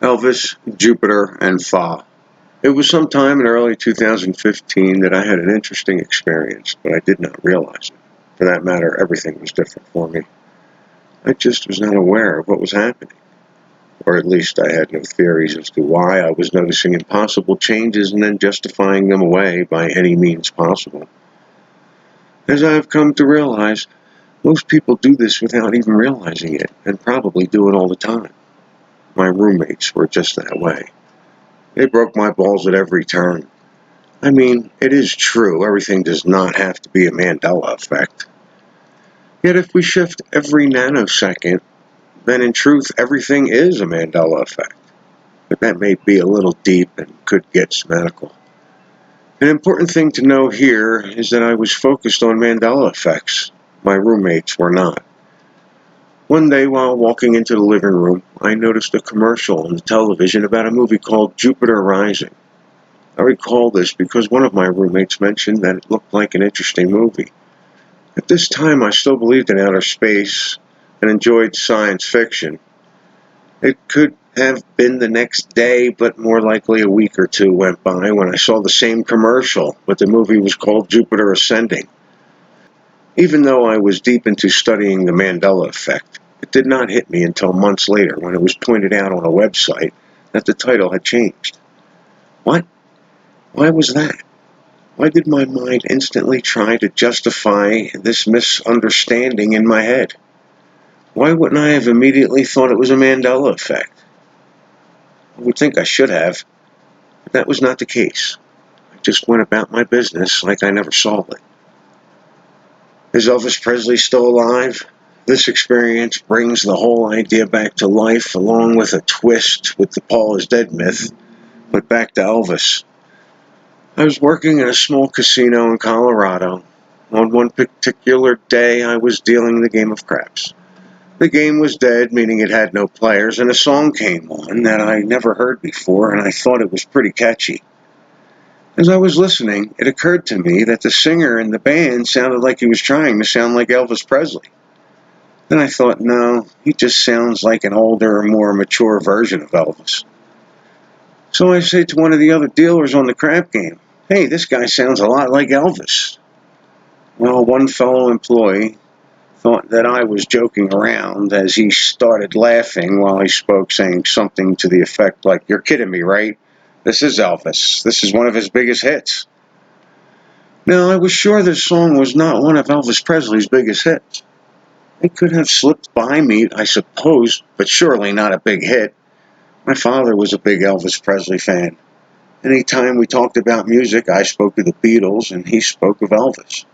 Elvis, Jupiter, and Fa. It was sometime in early 2015 that I had an interesting experience, but I did not realize it. For that matter, everything was different for me. I just was not aware of what was happening, or at least I had no theories as to why I was noticing impossible changes and then justifying them away by any means possible. As I have come to realize, most people do this without even realizing it, and probably do it all the time. My roommates were just that way. They broke my balls at every turn. I mean, it is true, everything does not have to be a Mandela effect. Yet if we shift every nanosecond, then in truth everything is a Mandela effect. But that may be a little deep and could get medical. An important thing to know here is that I was focused on Mandela effects. My roommates were not. One day while walking into the living room, I noticed a commercial on the television about a movie called Jupiter Rising. I recall this because one of my roommates mentioned that it looked like an interesting movie. At this time, I still believed in outer space and enjoyed science fiction. It could have been the next day, but more likely a week or two went by when I saw the same commercial, but the movie was called Jupiter Ascending. Even though I was deep into studying the Mandela effect, it did not hit me until months later when it was pointed out on a website that the title had changed. What? Why was that? Why did my mind instantly try to justify this misunderstanding in my head? Why wouldn't I have immediately thought it was a Mandela effect? I would think I should have, but that was not the case. I just went about my business like I never saw it. Is Elvis Presley still alive? This experience brings the whole idea back to life, along with a twist with the Paul is dead myth. But back to Elvis. I was working in a small casino in Colorado. On one particular day, I was dealing the game of craps. The game was dead, meaning it had no players, and a song came on that I never heard before, and I thought it was pretty catchy. As I was listening, it occurred to me that the singer in the band sounded like he was trying to sound like Elvis Presley. Then I thought, no, he just sounds like an older, more mature version of Elvis. So I said to one of the other dealers on the crap game, hey, this guy sounds a lot like Elvis. Well, one fellow employee thought that I was joking around as he started laughing while he spoke, saying something to the effect like, you're kidding me, right? This is Elvis. This is one of his biggest hits. Now, I was sure this song was not one of Elvis Presley's biggest hits. It could have slipped by me, I suppose, but surely not a big hit. My father was a big Elvis Presley fan. Any time we talked about music, I spoke of the Beatles and he spoke of Elvis.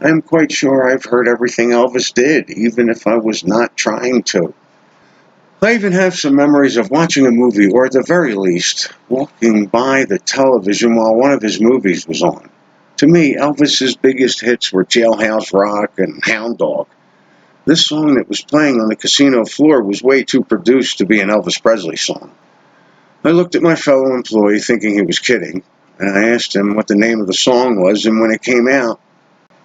I am quite sure I've heard everything Elvis did, even if I was not trying to. I even have some memories of watching a movie, or at the very least, walking by the television while one of his movies was on. To me, Elvis's biggest hits were Jailhouse Rock and Hound Dog. This song that was playing on the casino floor was way too produced to be an Elvis Presley song. I looked at my fellow employee thinking he was kidding, and I asked him what the name of the song was, and when it came out,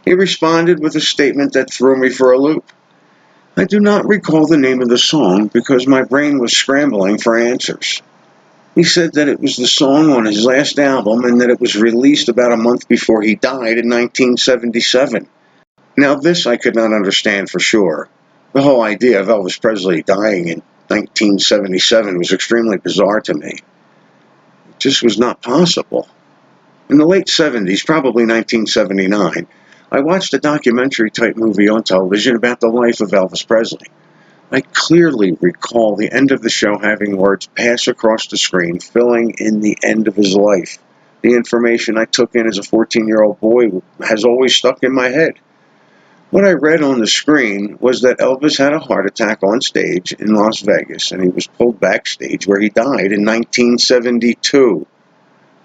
he responded with a statement that threw me for a loop. I do not recall the name of the song because my brain was scrambling for answers. He said that it was the song on his last album and that it was released about a month before he died in 1977. Now this I could not understand for sure. The whole idea of Elvis Presley dying in 1977 was extremely bizarre to me. It just was not possible. In the late 70s, probably 1979, I watched a documentary-type movie on television about the life of Elvis Presley. I clearly recall the end of the show having words pass across the screen, filling in the end of his life. The information I took in as a 14-year-old boy has always stuck in my head. What I read on the screen was that Elvis had a heart attack on stage in Las Vegas, and he was pulled backstage where he died in 1972.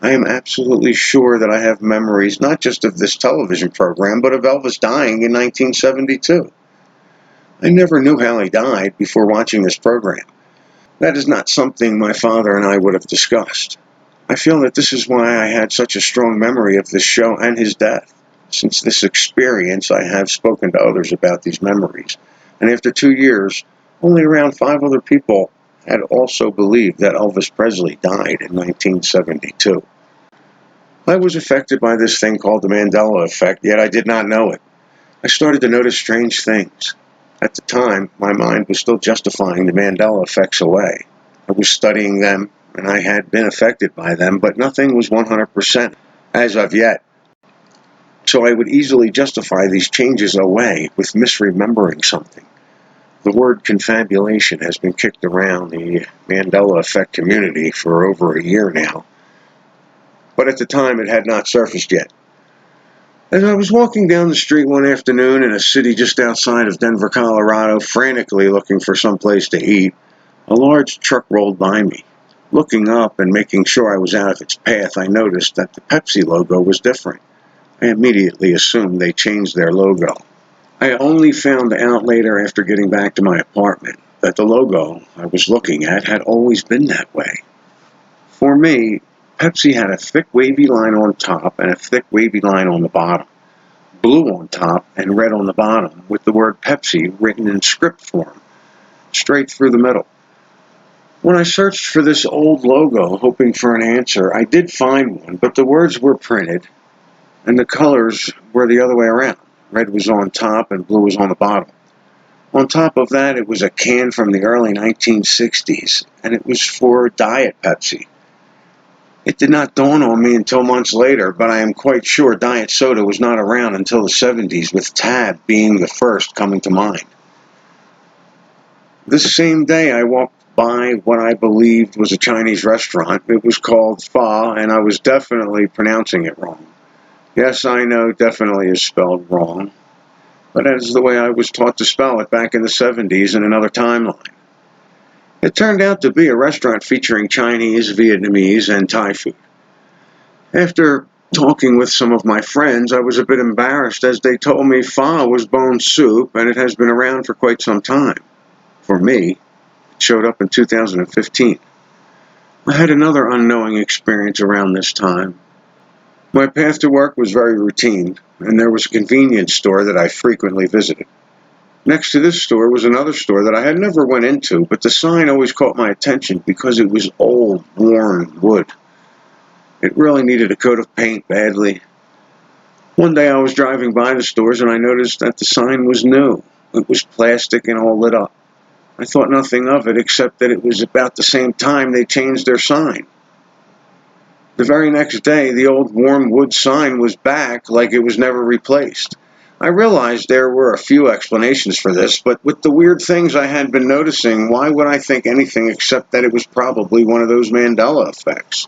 I am absolutely sure that I have memories not just of this television program, but of Elvis dying in 1972. I never knew how he died before watching this program. That is not something my father and I would have discussed. I feel that this is why I had such a strong memory of this show and his death. Since this experience, I have spoken to others about these memories, and after 2 years, only around 5 other people had also believed that Elvis Presley died in 1972. I was affected by this thing called the Mandela effect, yet I did not know it. I started to notice strange things. At the time, my mind was still justifying the Mandela effects away. I was studying them, and I had been affected by them, but nothing was 100% as of yet. So I would easily justify these changes away with misremembering something. The word confabulation has been kicked around the Mandela effect community for over a year now, but at the time it had not surfaced yet. As I was walking down the street one afternoon in a city just outside of Denver, Colorado, frantically looking for some place to eat, a large truck rolled by me. Looking up and making sure I was out of its path, I noticed that the Pepsi logo was different. I immediately assumed they changed their logo. I only found out later, after getting back to my apartment, that the logo I was looking at had always been that way. For me, Pepsi had a thick wavy line on top and a thick wavy line on the bottom. Blue on top and red on the bottom, with the word Pepsi written in script form, straight through the middle. When I searched for this old logo, hoping for an answer, I did find one, but the words were printed, and the colors were the other way around. Red was on top and blue was on the bottom. On top of that, it was a can from the early 1960s, and it was for Diet Pepsi. It did not dawn on me until months later, but I am quite sure diet soda was not around until the 70s, with Tab being the first coming to mind. This same day, I walked by what I believed was a Chinese restaurant. It was called Pho, and I was definitely pronouncing it wrong. Yes, I know definitely is spelled wrong, but that is the way I was taught to spell it back in the 70s in another timeline. It turned out to be a restaurant featuring Chinese, Vietnamese, and Thai food. After talking with some of my friends, I was a bit embarrassed as they told me pho was bone soup and it has been around for quite some time. For me, it showed up in 2015. I had another unknowing experience around this time. My path to work was very routine, and there was a convenience store that I frequently visited. Next to this store was another store that I had never went into, but the sign always caught my attention because it was old, worn wood. It really needed a coat of paint badly. One day I was driving by the stores and I noticed that the sign was new. It was plastic and all lit up. I thought nothing of it except that it was about the same time they changed their sign. The very next day, the old worn wood sign was back like it was never replaced. I realized there were a few explanations for this, but with the weird things I had been noticing, why would I think anything except that it was probably one of those Mandela effects?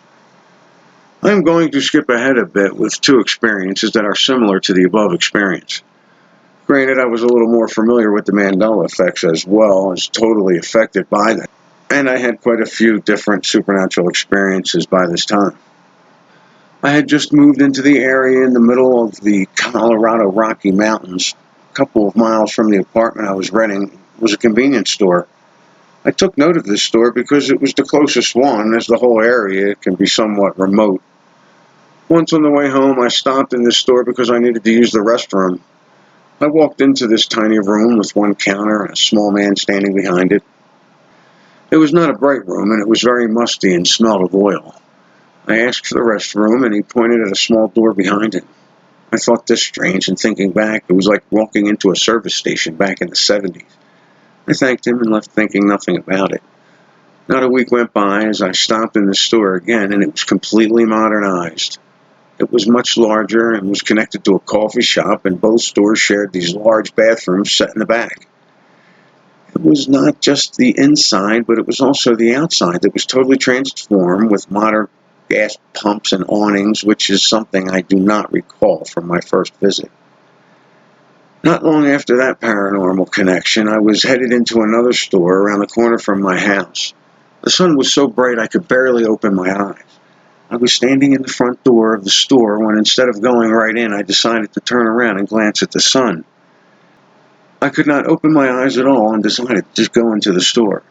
I am going to skip ahead a bit with two experiences that are similar to the above experience. Granted, I was a little more familiar with the Mandela effects as well, as totally affected by them, and I had quite a few different supernatural experiences by this time. I had just moved into the area in the middle of the Colorado Rocky Mountains. A couple of miles from the apartment I was renting was a convenience store. I took note of this store because it was the closest one, as the whole area can be somewhat remote. Once on the way home, I stopped in this store because I needed to use the restroom. I walked into this tiny room with one counter and a small man standing behind it. It was not a bright room, and it was very musty and smelled of oil. I asked for the restroom, and he pointed at a small door behind him. I thought this strange, and thinking back, it was like walking into a service station back in the 70s. I thanked him and left thinking nothing about it. Not a week went by as I stopped in the store again, and it was completely modernized. It was much larger and was connected to a coffee shop, and both stores shared these large bathrooms set in the back. It was not just the inside, but it was also the outside that was totally transformed with modern gas pumps and awnings, which is something I do not recall from my first visit. Not long after that paranormal connection, I was headed into another store around the corner from my house. The sun was so bright I could barely open my eyes. I was standing in the front door of the store when, instead of going right in, I decided to turn around and glance at the sun. I could not open my eyes at all and decided to just go into the store.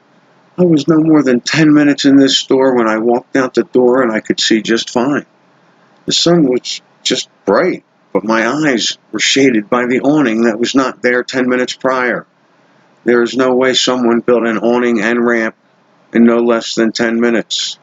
I was no more than 10 minutes in this store when I walked out the door and I could see just fine. The sun was just bright, but my eyes were shaded by the awning that was not there 10 minutes prior. There is no way someone built an awning and ramp in no less than 10 minutes.